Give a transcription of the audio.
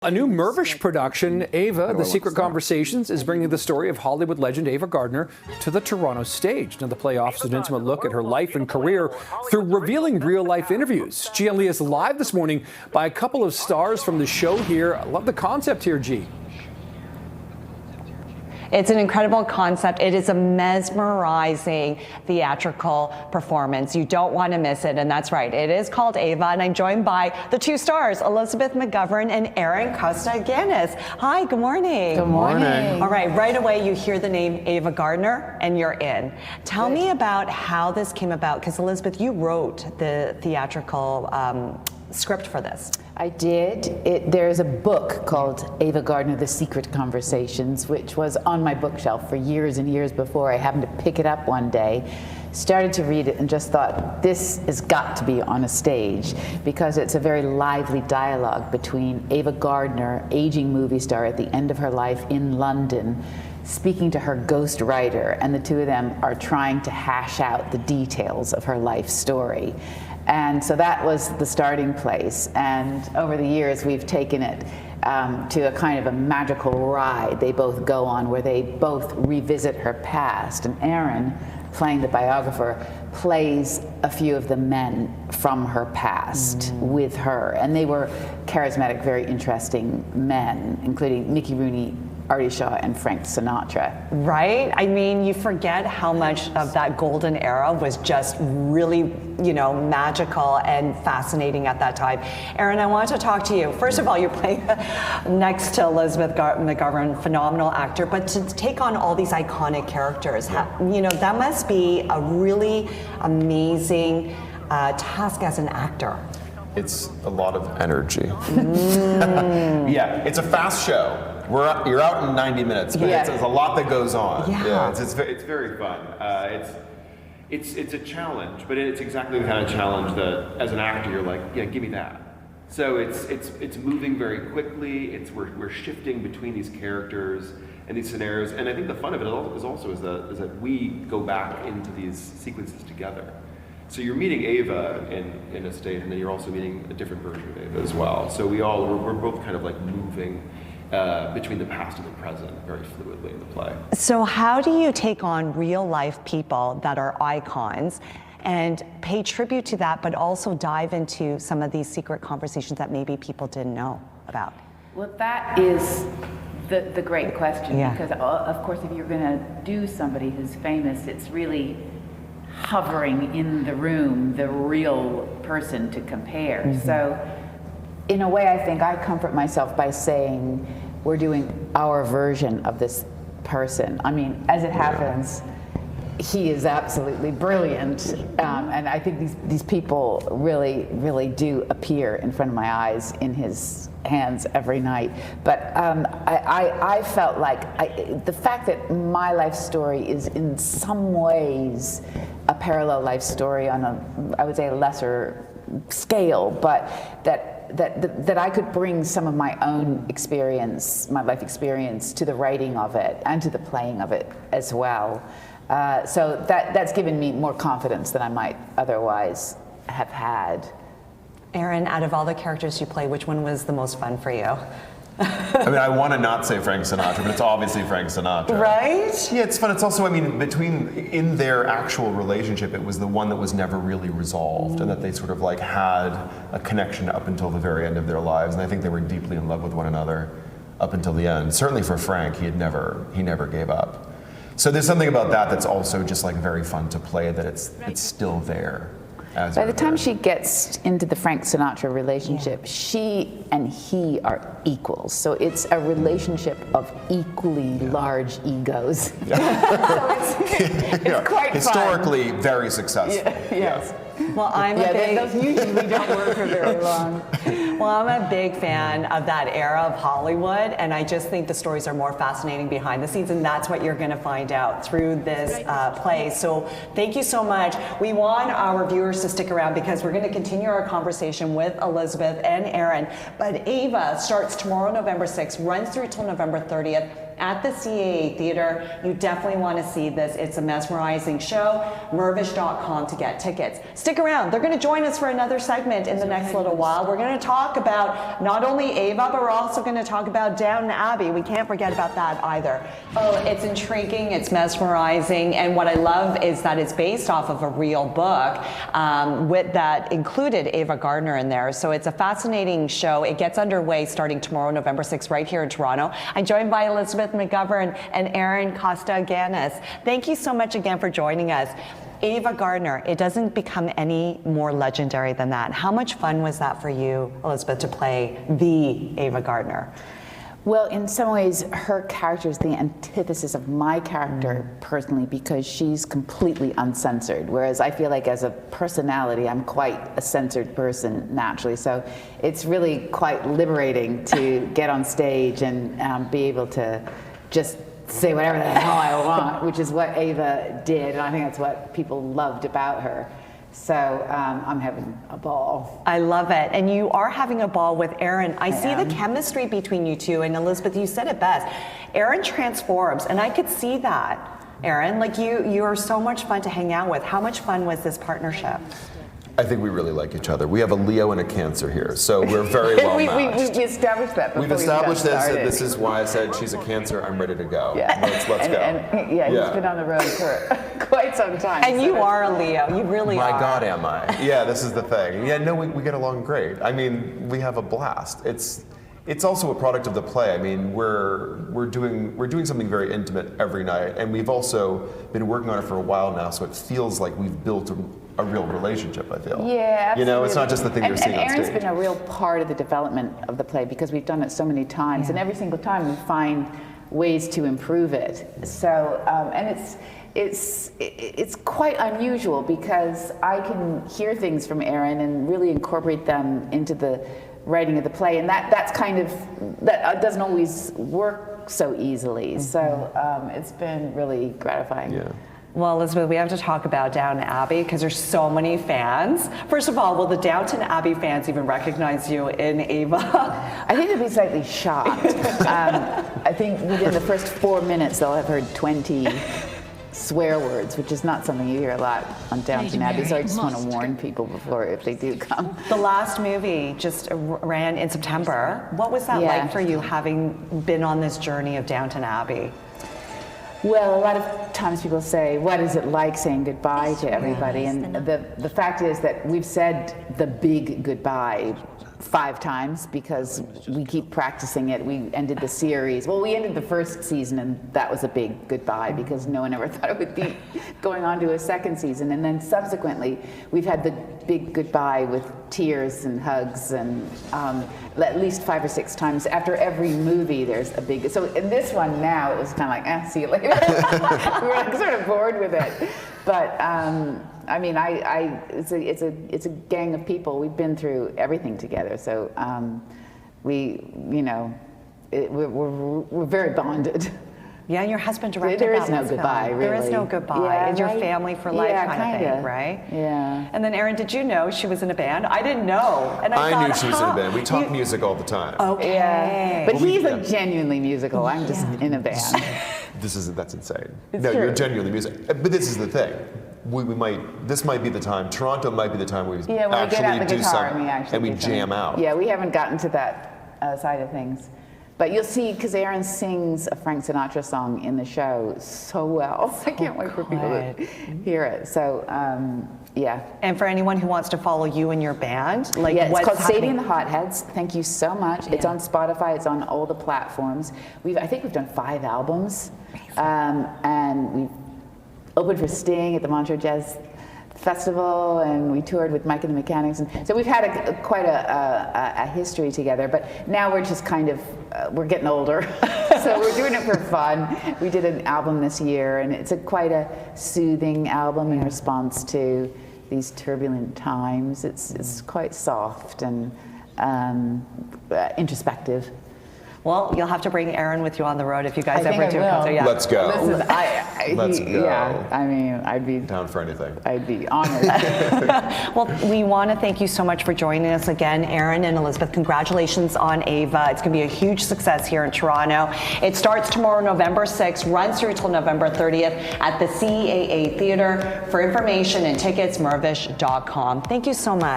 A new Mirvish production, Ava, The Secret Conversations, is bringing the story of Hollywood legend Ava Gardner to the Toronto stage. Now, the play offers an intimate look at her life and career through revealing real-life interviews. G and Lee is live this morning by a couple of stars from the show here. I love the concept here, G. It's an incredible concept. It is a mesmerizing theatrical performance. You don't want to miss it, and that's right. It is called Ava, and I'm joined by the two stars, Elizabeth McGovern and Erin Costa-Ganis. Hi, good morning. Good morning. All right away you hear the name Ava Gardner, and you're in. Tell me about how this came about, because Elizabeth, you wrote the theatrical script for this. I did. There's a book called Ava Gardner, The Secret Conversations, which was on my bookshelf for years and years before. I happened to pick it up one day, started to read it, and just thought, this has got to be on a stage, because it's a very lively dialogue between Ava Gardner, aging movie star at the end of her life in London, speaking to her ghost writer, and the two of them are trying to hash out the details of her life story. And so that was the starting place, and over the years we've taken it to a kind of a magical ride they both go on, where they both revisit her past. And Erin, playing the biographer, plays a few of the men from her past with her, and they were charismatic, very interesting men, including Mickey Rooney, Artie Shaw, and Frank Sinatra. Right? I mean, you forget how much of that golden era was just really, magical and fascinating at that time. Erin, I wanted to talk to you. First of all, you're playing next to Elizabeth McGovern, phenomenal actor, but to take on all these iconic characters, that must be a really amazing task as an actor. It's a lot of energy. Yeah, it's a fast show. You're out in 90 minutes, but it's a lot that goes on. Yeah, it's very fun. It's a challenge, but it's exactly the kind of challenge that, as an actor, you're like, yeah, give me that. So it's moving very quickly. We're shifting between these characters and these scenarios, and I think the fun of it is that we go back into these sequences together. So you're meeting Ava in a state, and then you're also meeting a different version of Ava as well. So we're both kind of like moving between the past and the present very fluidly in the play. So how do you take on real life people that are icons and pay tribute to that, but also dive into some of these secret conversations that maybe people didn't know about? Well, that is the great question, because of course if you're going to do somebody who's famous, it's really hovering in the room, the real person to compare. So in a way, I think I comfort myself by saying we're doing our version of this person. I mean, as it happens, he is absolutely brilliant, and I think these people really do appear in front of my eyes, in his hands every night. But I felt like the fact that my life story is in some ways a parallel life story on I would say a lesser scale, but that I could bring some of my own experience, my life experience, to the writing of it and to the playing of it as well. So that's given me more confidence than I might otherwise have had. Erin, out of all the characters you play, which one was the most fun for you? I mean, I want to not say Frank Sinatra, but it's obviously Frank Sinatra. Right? Yeah, it's fun. It's also, I mean, in their actual relationship, it was the one that was never really resolved, and that they sort of like had a connection up until the very end of their lives, and I think they were deeply in love with one another up until the end. Certainly for Frank, he never gave up. So there's something about that that's also just like very fun to play, that it's still there. By the time she gets into the Frank Sinatra relationship, she and he are equals. So it's a relationship of equally large egos. So it's quite historically fun. Very successful. Yes. Well, those usually don't work for very long. Well, I'm a big fan of that era of Hollywood, and I just think the stories are more fascinating behind the scenes, and that's what you're going to find out through this play. So thank you so much. We want our viewers to stick around, because we're going to continue our conversation with Elizabeth and Erin. But Ava starts tomorrow, November 6th, runs through till November 30th. at the CAA Theatre. You definitely want to see this. It's a mesmerizing show. Mirvish.com to get tickets. Stick around. They're going to join us for another segment in the next little while. We're going to talk about not only Ava, but we're also going to talk about Downton Abbey. We can't forget about that either. Oh, it's intriguing. It's mesmerizing. And what I love is that it's based off of a real book that included Ava Gardner in there. So it's a fascinating show. It gets underway starting tomorrow, November 6th, right here in Toronto. I'm joined by Elizabeth McGovern and Aaron Costa-Ganis. Thank you so much again for joining us. Ava Gardner, it doesn't become any more legendary than that. How much fun was that for you, Elizabeth, to play the Ava Gardner? Well, in some ways, her character is the antithesis of my character personally, because she's completely uncensored, whereas I feel like as a personality, I'm quite a censored person naturally. So it's really quite liberating to get on stage and be able to just say whatever the hell I want, which is what Ava did, and I think that's what people loved about her. So I'm having a ball. I love it. And you are having a ball with Aaron. I see the chemistry between you two, and Elizabeth, you said it best. Aaron transforms, and I could see that. Aaron, like you are so much fun to hang out with. How much fun was this partnership? I think we really like each other. We have a Leo and a Cancer here, so we're very well matched. We established that before. We've established this, and this is why I said she's a Cancer. I'm ready to go. Yeah. Let's go. He's been on the road for quite some time. And so you are a Leo. You really are. My God, am I? Yeah, this is the thing. Yeah, no, we get along great. I mean, we have a blast. It's also a product of the play. I mean, we're doing something very intimate every night, and we've also been working on it for a while now. So it feels like we've built a real relationship, I feel. Yeah, absolutely. You know, it's not just the thing you're seeing on stage. And Aaron's been a real part of the development of the play because we've done it so many times, and every single time we find ways to improve it. So, and it's quite unusual because I can hear things from Aaron and really incorporate them into the writing of the play, and that doesn't always work so easily. So it's been really gratifying. Yeah. Well, Elizabeth, we have to talk about Downton Abbey because there's so many fans. First of all, will the Downton Abbey fans even recognize you in Ava? I think they'll be slightly shocked. I think within the first 4 minutes they'll have heard 20 swear words, which is not something you hear a lot on Downton Abbey, so I just want to warn people before if they do come. The last movie just ran in September. What was that like for you, having been on this journey of Downton Abbey? Well, a lot of times people say, what is it like saying goodbye to everybody? And the fact is that we've said the big goodbye 5 times because we keep practicing it. We ended the series. Well, we ended the first season, and that was a big goodbye because no one ever thought it would be going on to a second season. And then subsequently, we've had the big goodbye with tears and hugs, and at least 5 or 6 times. After every movie, there's a big. So in this one now, it was kind of like, see you later. We were like sort of bored with it, but. I mean, it's a gang of people. We've been through everything together, so we're very bonded. Yeah, and your husband directed There that is no film. goodbye, really. There is no goodbye. Yeah, it's your family for life kind of thing, right? Yeah. And then, Aaron, did you know she was in a band? I didn't know. And I knew she was in a band. We talk music all the time. Okay. Yeah. But he's genuinely musical. I'm just in a band. That's insane. It's no, true. You're genuinely music. But this is the thing. This might be the time. Toronto might be the time where we when actually we get out the do guitar something and we jam out. Yeah, we haven't gotten to that side of things. But you'll see, because Aaron sings a Frank Sinatra song in the show so well. I can't wait for people to hear it. So, yeah. And for anyone who wants to follow you and your band, like it's called Sadie and the Hotheads. Thank you so much. Yeah. It's on Spotify. It's on all the platforms. I think we've done 5 albums, and we've opened for Sting at the Montreux Jazz Festival, and we toured with Mike and the Mechanics, and so we've had quite a history together. But now we're just kind of we're getting older, so we're doing it for fun. We did an album this year, and it's quite a soothing album in response to these turbulent times. It's quite soft and introspective. Well, you'll have to bring Aaron with you on the road if you guys I think ever do I come will. through. Yeah. Let's go. Listen, Let's go. Yeah, I mean, I'd be Down for anything. honored. Well, we want to thank you so much for joining us again, Aaron and Elizabeth. Congratulations on Ava. It's going to be a huge success here in Toronto. It starts tomorrow, November 6th, runs through till November 30th at the CAA Theatre. For information and tickets, mirvish.com. Thank you so much.